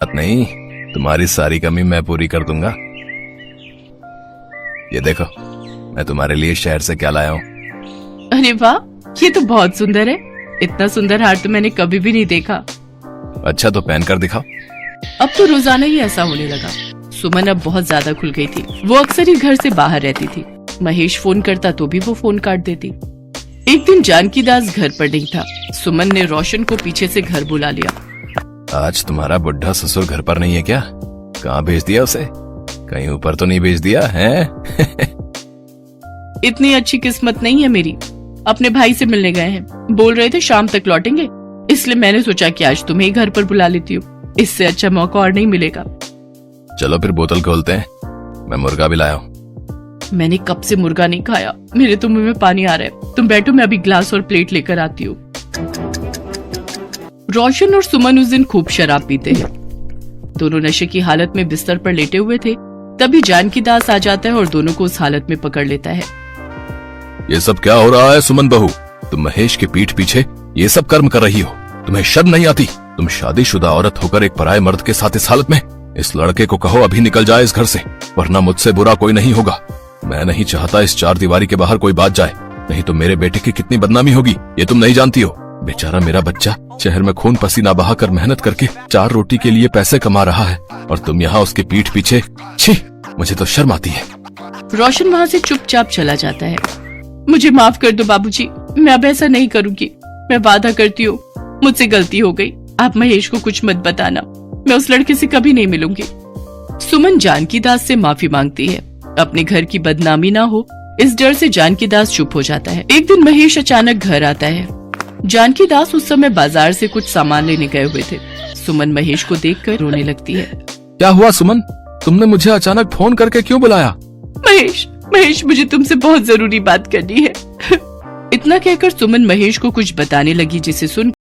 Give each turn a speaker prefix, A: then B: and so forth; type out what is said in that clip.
A: बात नहीं, तुम्हारी सारी कमी मैं पूरी कर दूंगा। ये देखो, मैं तुम्हारे लिए शहर से क्या लाया हूँ।
B: अरे वाह, ये तो बहुत सुंदर है। इतना सुंदर हार तो मैंने कभी भी नहीं देखा।
A: अच्छा तो पहन कर दिखाओ।
B: अब तो रोजाना ही ऐसा होने लगा। सुमन अब बहुत ज्यादा खुल गई थी। वो अक्सर ही घर से बाहर रहती थी। महेश फोन करता तो भी वो फोन काट देती। एक दिन जानकी दास घर पर नहीं था। सुमन ने रोशन को पीछे से घर बुला लिया।
A: आज तुम्हारा बुढ़ा ससुर घर पर नहीं है क्या? कहाँ भेज दिया उसे? कहीं ऊपर तो नहीं भेज दिया है?
B: इतनी अच्छी किस्मत नहीं है मेरी। अपने भाई से मिलने गए हैं। बोल रहे थे शाम तक लौटेंगे, इसलिए मैंने सोचा कि आज तुम्हें ही घर पर बुला लेती हूँ। इससे अच्छा मौका और नहीं मिलेगा।
A: चलो फिर बोतल खोलते हैं। मैं मुर्गा भी लाया हूँ।
B: मैंने कब से मुर्गा नहीं खाया। मेरे तो मुंह में पानी आ रहा है। तुम बैठो, मैं अभी ग्लास और प्लेट लेकर आती हूँ। रोशन और सुमन उस दिन खूब शराब पीते हैं। दोनों नशे की हालत में बिस्तर पर लेटे हुए थे। तभी जानकी दास आ जाता है और दोनों को उस हालत में पकड़ लेता है।
A: ये सब क्या हो रहा है सुमन बहू? तुम महेश के पीठ पीछे ये सब कर्म कर रही हो। तुम्हें शर्म नहीं आती? तुम शादीशुदा औरत होकर एक पराये मर्द के साथ इस हालत में। इस लड़के को कहो अभी निकल जाए इस घर से, वरना मुझसे बुरा कोई नहीं होगा। मैं नहीं चाहता इस चार दीवारी के बाहर कोई बात जाए, नहीं तो मेरे बेटे की कितनी बदनामी होगी ये तुम नहीं जानती हो। बेचारा मेरा बच्चा शहर में खून पसीना बहाकर मेहनत करके 4 रोटी के लिए पैसे कमा रहा है और तुम यहाँ उसके पीठ पीछे। छी, मुझे तो शर्म आती है।
B: रोशन वहाँ से चुपचाप चला जाता है। मुझे माफ कर दो बाबूजी, मैं अब ऐसा नहीं करूंगी। मैं वादा करती हूँ, मुझसे गलती हो गई। आप महेश को कुछ मत बताना। मैं उस लड़के से कभी नहीं मिलूंगी। सुमन जानकी दास से माफी मांगती है। अपने घर की बदनामी ना हो, इस डर से जानकी दास चुप हो जाता है। एक दिन महेश अचानक घर आता है। जानकी दास उस समय बाजार से कुछ सामान लेने गए हुए थे। सुमन महेश को देखकर रोने लगती है।
A: क्या हुआ सुमन? तुमने मुझे अचानक फोन करके क्यों बुलाया?
B: महेश, मुझे तुमसे बहुत जरूरी बात करनी है। इतना कहकर सुमन महेश को कुछ बताने लगी, जिसे सुन